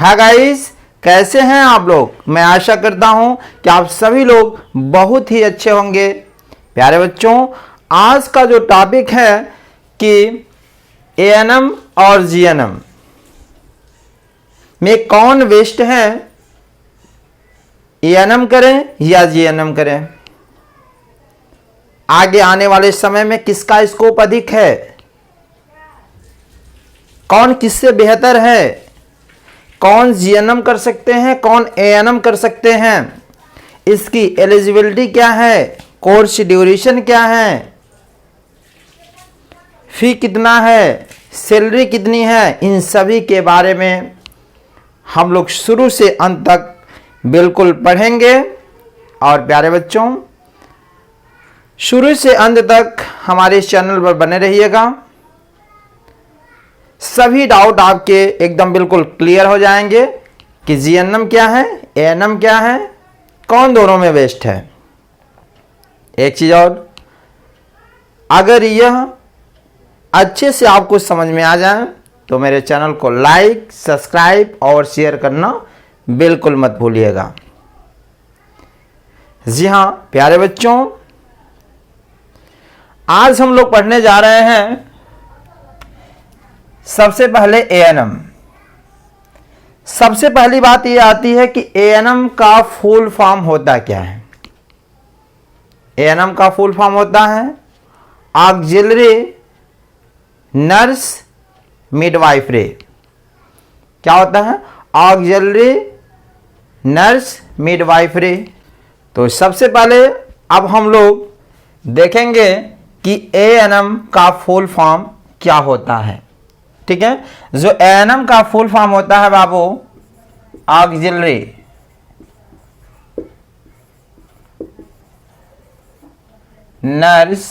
Hi guys, कैसे हैं आप लोग। मैं आशा करता हूं कि आप सभी लोग बहुत ही अच्छे होंगे। प्यारे बच्चों, आज का जो टॉपिक है कि एएनएम और जीएनएम में कौन बेस्ट है, एएनएम करें या जीएनएम करें। आगे आने वाले समय में किसका स्कोप अधिक है, कौन किससे बेहतर है, कौन जीएनएम कर सकते हैं, कौन एएनएम कर सकते हैं, इसकी एलिजिबिलिटी क्या है, कोर्स ड्यूरेशन क्या है, फी कितना है, सैलरी कितनी है, इन सभी के बारे में हम लोग शुरू से अंत तक बिल्कुल पढ़ेंगे। और प्यारे बच्चों, शुरू से अंत तक हमारे इस चैनल पर बने रहिएगा। सभी डाउट आपके एकदम बिल्कुल क्लियर हो जाएंगे कि जीएनएम क्या है, एएनएम क्या है, कौन दोनों में बेस्ट है। एक चीज और, अगर यह अच्छे से आपको समझ में आ जाए तो मेरे चैनल को लाइक, सब्सक्राइब और शेयर करना बिल्कुल मत भूलिएगा। जी हाँ प्यारे बच्चों, आज हम लोग पढ़ने जा रहे हैं सबसे पहले एएनएम। सबसे पहली बात यह आती है कि एएनएम का फुल फॉर्म होता क्या है। एएनएम का फुल फॉर्म होता है ऑक्सिलरी नर्स मिडवाइफरी। क्या होता है? Auxiliary nurse midwifery. तो सबसे पहले अब हम लोग देखेंगे कि एएनएम का फुल फॉर्म क्या होता है। ठीक है, जो एएनएम का फुल फॉर्म होता है बाबू, ऑक्सिलरी नर्स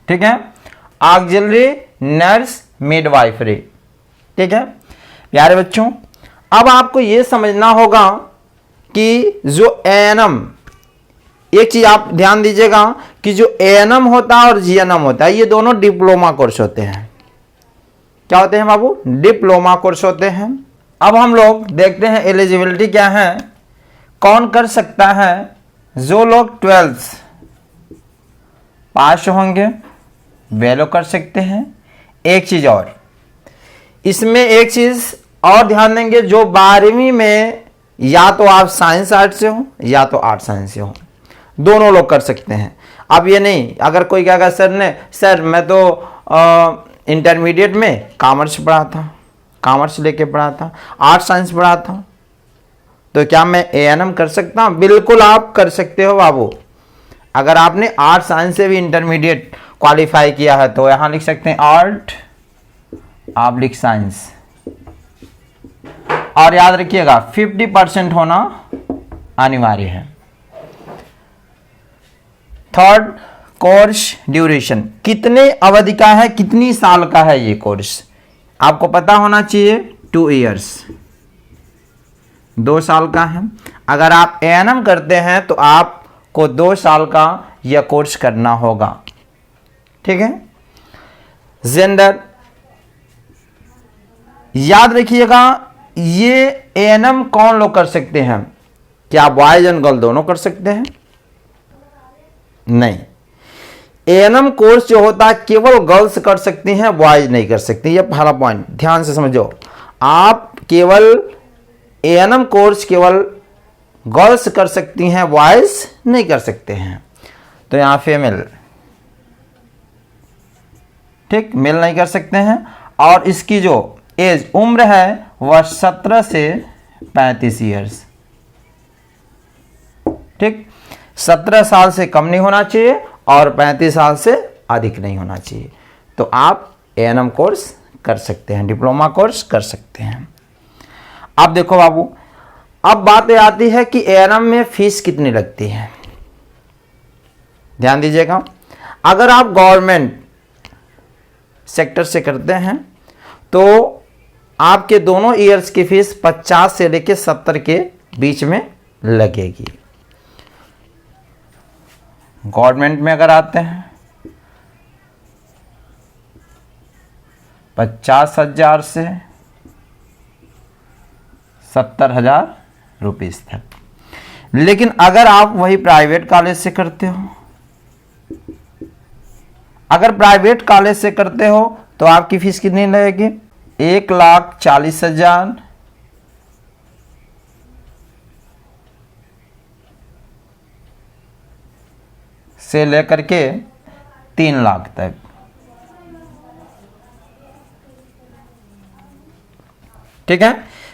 ठीक है, ऑक्सिलरी नर्स मिडवाइफरी। ठीक है प्यारे बच्चों, अब आपको यह समझना होगा कि जो एएनएम, एक चीज आप ध्यान दीजिएगा कि जो एएनएम होता है और जीएनएम होता है, ये दोनों डिप्लोमा कोर्स होते हैं। क्या होते हैं बाबू? डिप्लोमा कोर्स होते हैं। अब हम लोग देखते हैं एलिजिबिलिटी क्या है, कौन कर सकता है। जो लोग 12th पास होंगे वे लोग कर सकते हैं। एक चीज और, इसमें एक चीज और ध्यान देंगे, जो 12वीं में या तो आप साइंस आर्ट से हो या तो आर्ट साइंस से हो, दोनों लोग कर सकते हैं। अब ये नहीं, अगर कोई कहेगा सर मैं तो इंटरमीडिएट में कॉमर्स पढ़ा था, कॉमर्स लेके पढ़ा था, आर्ट साइंस पढ़ा था, तो क्या मैं एएनएम कर सकता हूँ? बिल्कुल आप कर सकते हो बाबू। अगर आपने आर्ट साइंस से भी इंटरमीडिएट क्वालिफाई किया है तो यहाँ लिख सकते हैं आर्ट, आप लिख साइंस। और याद रखिएगा 50% होना अनिवार्य है। थर्ड, कोर्स ड्यूरेशन, कितने अवधि का है, कितनी साल का है ये कोर्स, आपको पता होना चाहिए। 2 years, 2 साल का है। अगर आप एएनएम करते हैं तो आपको 2 साल का यह कोर्स करना होगा। ठीक है। जेंडर, याद रखिएगा ये एएनएम कौन लोग कर सकते हैं? क्या बॉयज एंड गर्ल दोनों कर सकते हैं? नहीं, एएनएम कोर्स जो होता है केवल गर्ल्स कर सकती हैं, बॉयज नहीं कर सकती। ये पहला पॉइंट ध्यान से समझो। आप केवल एएनएम कोर्स केवल गर्ल्स कर सकती हैं, बॉयज नहीं कर सकते हैं। तो यहां फीमेल, ठीक, मेल नहीं कर सकते हैं। और इसकी जो एज, उम्र है वह 17 से 35 ईयर्स। ठीक, 17 साल से कम नहीं होना चाहिए और 35 साल से अधिक नहीं होना चाहिए। तो आप एएनएम कोर्स कर सकते हैं, डिप्लोमा कोर्स कर सकते हैं। अब देखो बाबू, अब बात आती है कि एएनएम में फीस कितनी लगती है। ध्यान दीजिएगा, अगर आप गवर्नमेंट सेक्टर से करते हैं तो आपके दोनों ईयर्स की फीस 50 से लेकर 70 के बीच में लगेगी। गवर्नमेंट में अगर आते हैं 50,000 से 70,000 रुपीस तक। लेकिन अगर आप वही प्राइवेट कॉलेज से करते हो, अगर प्राइवेट कॉलेज से करते हो तो आपकी फीस कितनी लगेगी? 1,40,000 से लेकर के 3 लाख तक। ठीक है,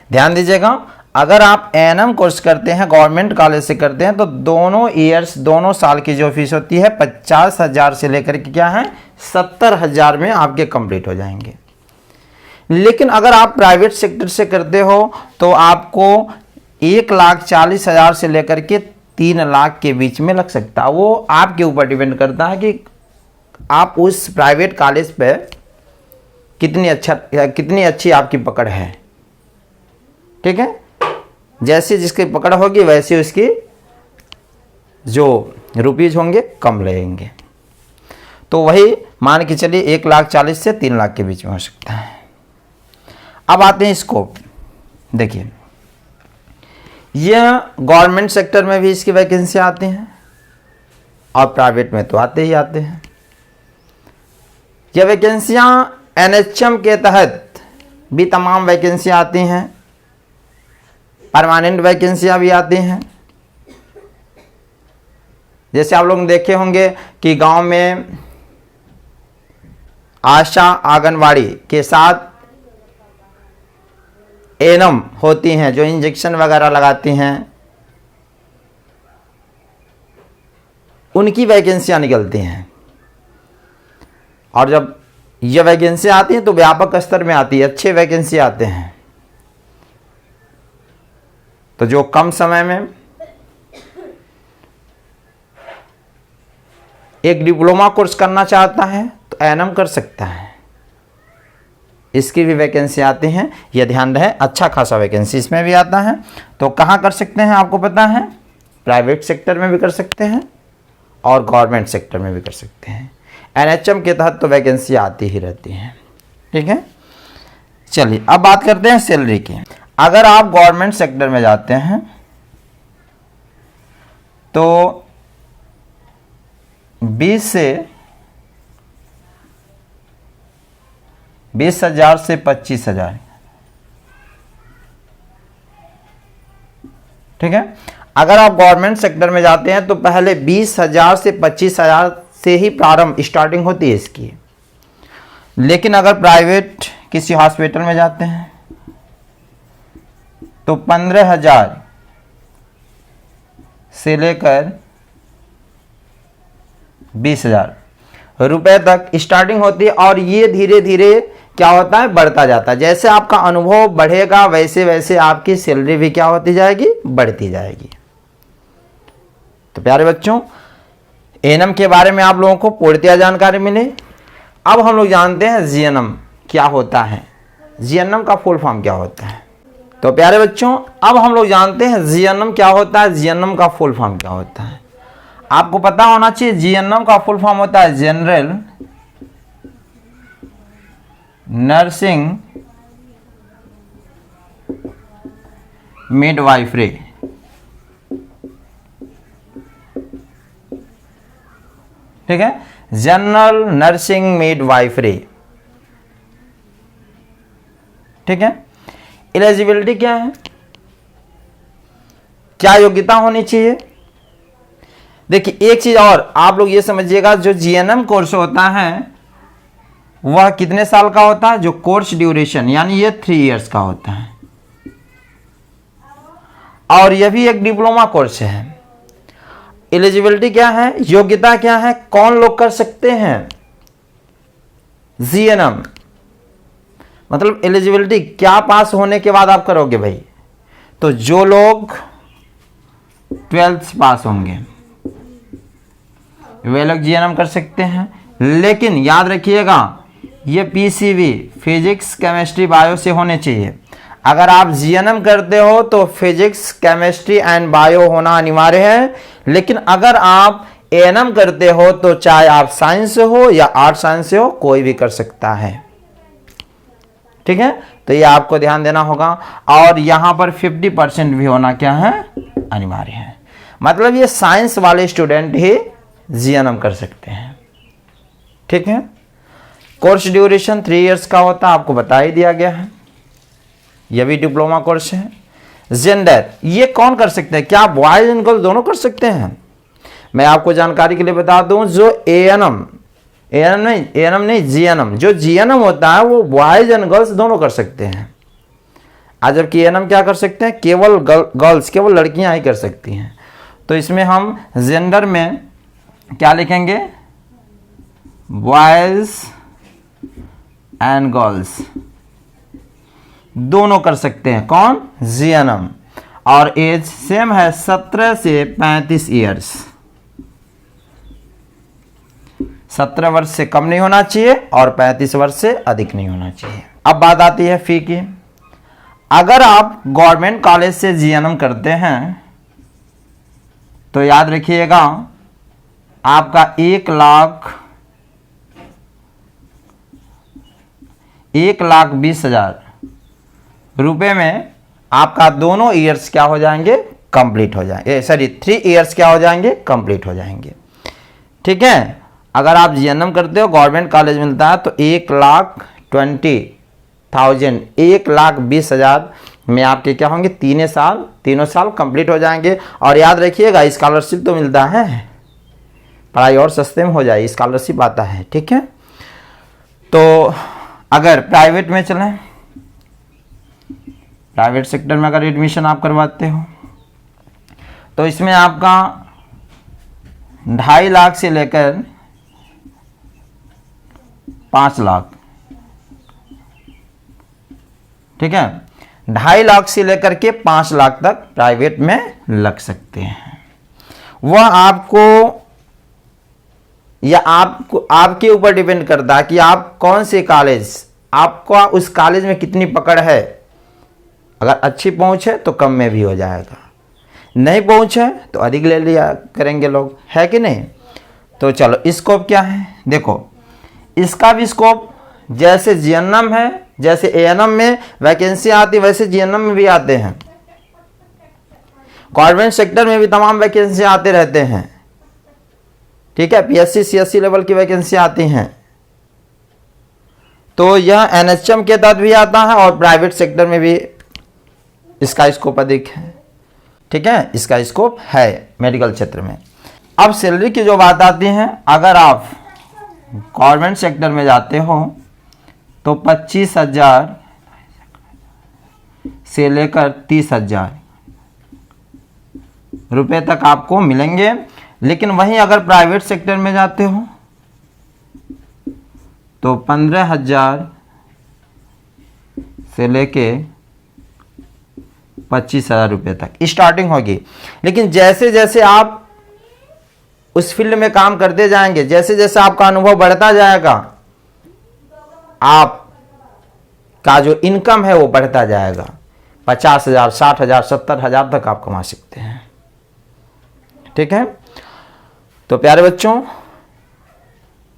ध्यान दीजिएगा, अगर आप एएनएम कोर्स करते हैं, गवर्नमेंट कॉलेज से करते हैं, तो दोनों ईयर्स, दोनों साल की जो फीस होती है 50,000 से लेकर के क्या है 70,000 में आपके कंप्लीट हो जाएंगे। लेकिन अगर आप प्राइवेट सेक्टर से करते हो तो आपको 1,40,000 से लेकर के 3 लाख के बीच में लग सकता है। वो आपके ऊपर डिपेंड करता है कि आप उस प्राइवेट कॉलेज पे कितनी अच्छी आपकी पकड़ है। ठीक है, जैसे जिसकी पकड़ होगी वैसे उसकी जो रुपीज होंगे कम लगेंगे। तो वही मान के चलिए 1,40,000 से 3 लाख के बीच में हो सकता है। अब आते हैं स्कोप। देखिए, यह गवर्नमेंट सेक्टर में भी इसकी वैकेंसी आती हैं और प्राइवेट में तो आते ही आते हैं। यह वैकेंसियां एनएचएम के तहत भी तमाम वैकेंसियां आती हैं, परमानेंट वैकेंसियां भी आती हैं। जैसे आप लोग देखे होंगे कि गांव में आशा आंगनवाड़ी के साथ एएनएम होती हैं, जो इंजेक्शन वगैरह लगाती हैं, उनकी वैकेंसियां निकलती हैं। और जब ये वैकेंसी आती हैं तो व्यापक स्तर में आती है, अच्छे वैकेंसी आते हैं। तो जो कम समय में एक डिप्लोमा कोर्स करना चाहता है तो एएनएम कर सकता है, इसकी भी वैकेंसी आती हैं। यह ध्यान रहे, अच्छा खासा वैकेंसी इसमें भी आता है। तो कहाँ कर सकते हैं आपको पता है? प्राइवेट सेक्टर में भी कर सकते हैं और गवर्नमेंट सेक्टर में भी कर सकते हैं। एनएचएम के तहत तो वैकेंसी आती ही रहती हैं। ठीक है, चलिए अब बात करते हैं सैलरी की। अगर आप गवर्नमेंट सेक्टर में जाते हैं तो 20,000 से 25,000। ठीक है, अगर आप गवर्नमेंट सेक्टर में जाते हैं तो पहले 20,000 से 25,000 से ही प्रारंभ स्टार्टिंग होती है इसकी। लेकिन अगर प्राइवेट किसी हॉस्पिटल में जाते हैं तो 15,000 से लेकर 20,000 रुपए तक स्टार्टिंग होती है। और ये धीरे धीरे क्या होता है, बढ़ता जाता है। जैसे आपका अनुभव बढ़ेगा वैसे वैसे आपकी सैलरी भी क्या होती जाएगी, बढ़ती जाएगी। तो प्यारे बच्चों, एएनएम के बारे में आप लोगों को पूर्णतः जानकारी मिली। अब हम लोग जानते हैं जीएनएम क्या होता है, जीएनएम का फुल फॉर्म क्या होता है। तो प्यारे बच्चों, अब हम लोग जानते हैं जीएनएम क्या होता है, जीएनएम का फुल फॉर्म क्या होता है। आपको पता होना चाहिए, जीएनएम का फुल फॉर्म होता है जनरल नर्सिंग मिडवाइफरी। ठीक है, जनरल नर्सिंग मिडवाइफरी। ठीक है, एलिजिबिलिटी क्या है, क्या योग्यता होनी चाहिए। देखिए, एक चीज और आप लोग ये समझिएगा, जो जीएनएम कोर्स होता है वह कितने साल का होता है, जो कोर्स ड्यूरेशन यानी ये 3 इयर्स का होता है। और यह भी एक डिप्लोमा कोर्स है। एलिजिबिलिटी क्या है, योग्यता क्या है, कौन लोग कर सकते हैं जीएनएम, मतलब एलिजिबिलिटी क्या पास होने के बाद आप करोगे भाई। तो जो लोग 12th पास होंगे वे लोग जीएनएम कर सकते हैं। लेकिन याद रखिएगा, ये पीसीबी फिजिक्स केमिस्ट्री बायो से होने चाहिए। अगर आप जीएनएम करते हो तो फिजिक्स केमिस्ट्री एंड बायो होना अनिवार्य है। लेकिन अगर आप एएनएम करते हो तो चाहे आप साइंस से हो या आर्ट साइंस से हो, कोई भी कर सकता है। ठीक है, तो ये आपको ध्यान देना होगा। और यहाँ पर 50% भी होना क्या है, अनिवार्य है। मतलब ये साइंस वाले स्टूडेंट ही जीएनएम कर सकते हैं। ठीक है, कोर्स ड्यूरेशन 3 इयर्स का होता है, आपको बता ही दिया गया है। यह भी डिप्लोमा कोर्स है। जेंडर, ये कौन कर सकते हैं, क्या बॉयज एंड गर्ल्स दोनों कर सकते हैं? मैं आपको जानकारी के लिए बता दूं, जो एएनएम नहीं जीएनएम, जो जीएनएम होता है वो बॉयज एंड गर्ल्स दोनों कर सकते हैं। आज जबकि एएनएम क्या कर सकते हैं, केवल गर्ल्स, केवल लड़कियां ही कर सकती हैं। तो इसमें हम जेंडर में क्या लिखेंगे, बॉयज एंड गर्ल्स दोनों कर सकते हैं। कौन, जीएनएम। और एज सेम है 17 से 35 ईयर्स। 17 वर्ष से कम नहीं होना चाहिए और 35 वर्ष से अधिक नहीं होना चाहिए। अब बात आती है फी की। अगर आप गवर्नमेंट कॉलेज से जीएनएम करते हैं तो याद रखिएगा आपका 1,20,000 रुपए में आपका दोनों ईयर्स क्या हो जाएंगे, कंप्लीट हो जाएंगे। सॉरी 3 ईयर्स क्या हो जाएंगे, कंप्लीट हो जाएंगे। ठीक है, अगर आप जीएनएम करते हो गवर्नमेंट कॉलेज मिलता है तो 1,20,000 1,20,000 में आपके क्या होंगे, तीनों साल कंप्लीट हो जाएंगे। और याद रखिएगा स्कॉलरशिप तो मिलता है, पढ़ाई और सस्ते में हो जाए, स्कॉलरशिप आता है। ठीक है, तो अगर प्राइवेट में चलें, प्राइवेट सेक्टर में अगर एडमिशन आप करवाते हो तो इसमें आपका 2.5 लाख से लेकर 5 लाख, ठीक है, 2.5 लाख से लेकर के 5 लाख तक प्राइवेट में लग सकते हैं। वह आपको या आपके ऊपर डिपेंड करता है कि आप कौन से कॉलेज, आपका उस कॉलेज में कितनी पकड़ है। अगर अच्छी पहुंच है तो कम में भी हो जाएगा, नहीं पहुंच है तो अधिक ले लिया करेंगे लोग, है कि नहीं। तो चलो स्कोप क्या है, देखो इसका भी स्कोप जैसे जीएनएम है, जैसे एएनएम में वैकेंसी आती वैसे जीएनएम में भी आते हैं। गवर्नमेंट सेक्टर में भी तमाम वैकेंसी आते रहते हैं। ठीक है, पीएससी सीएससी लेवल की वैकेंसी आती हैं। तो यह एनएचएम के तहत भी आता है और प्राइवेट सेक्टर में भी इसका स्कोप अधिक है। ठीक है, इसका स्कोप है मेडिकल क्षेत्र में। अब सैलरी की जो बात आती है, अगर आप गवर्नमेंट सेक्टर में जाते हो तो 25,000 से लेकर 30,000 रुपए तक आपको मिलेंगे। लेकिन वहीं अगर प्राइवेट सेक्टर में जाते हो तो 15,000 से लेके 25,000 रुपए तक स्टार्टिंग होगी। लेकिन जैसे जैसे आप उस फील्ड में काम करते जाएंगे, जैसे जैसे आपका अनुभव बढ़ता जाएगा, आप का जो इनकम है वो बढ़ता जाएगा। 50,000 60,000 70,000 तक आप कमा सकते हैं। ठीक है, तो प्यारे बच्चों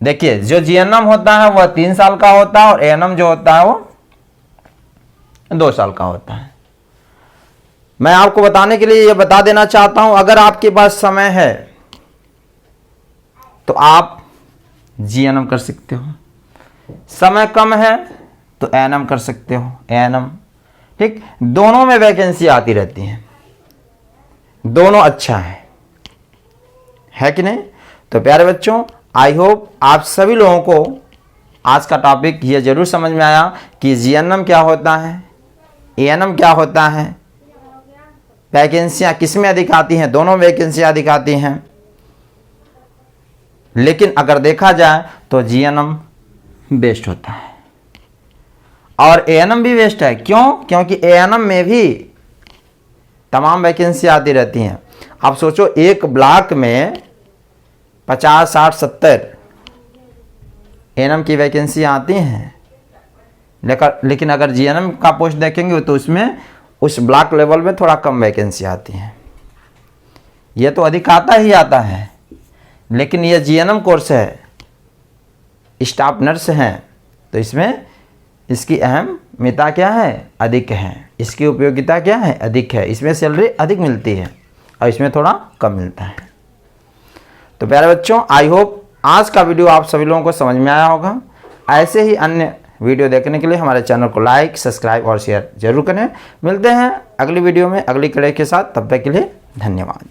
देखिए, जो जीएनएम होता है वह 3 साल का होता है और एएनएम जो होता है वो 2 साल का होता है। मैं आपको बताने के लिए ये बता देना चाहता हूं, अगर आपके पास समय है तो आप जीएनएम कर सकते हो, समय कम है तो एएनएम कर सकते हो, एएनएम। ठीक, दोनों में वैकेंसी आती रहती है, दोनों अच्छा है कि नहीं। तो प्यारे बच्चों, आई होप आप सभी लोगों को आज का टॉपिक ये जरूर समझ में आया कि जीएनएम क्या होता है, एएनएम क्या होता है, वैकेंसियां किसमें अधिक आती हैं, दोनों वैकेंसियां अधिक आती हैं। लेकिन अगर देखा जाए तो जीएनएम बेस्ट होता है और एएनएम भी बेस्ट है। क्यों? क्योंकि एएनएम में भी तमाम वैकेंसी आती रहती हैं। आप सोचो, एक ब्लॉक में 50 60 70 एएनएम की वैकेंसी आती हैं, लेकिन अगर जीएनएम का पोस्ट देखेंगे तो उसमें उस ब्लॉक लेवल में थोड़ा कम वैकेंसी आती है। यह तो अधिक आता ही आता है, लेकिन यह जीएनएम कोर्स है, स्टाफ नर्स हैं, तो इसमें इसकी अहमियता क्या है, अधिक है। इसकी उपयोगिता क्या है, अधिक है। इसमें सैलरी अधिक मिलती है और इसमें थोड़ा कम मिलता है। तो प्यारे बच्चों, आई होप आज का वीडियो आप सभी लोगों को समझ में आया होगा। ऐसे ही अन्य वीडियो देखने के लिए हमारे चैनल को लाइक, सब्सक्राइब और शेयर जरूर करें। मिलते हैं अगली वीडियो में अगली कड़ी के साथ। तब तक के लिए धन्यवाद।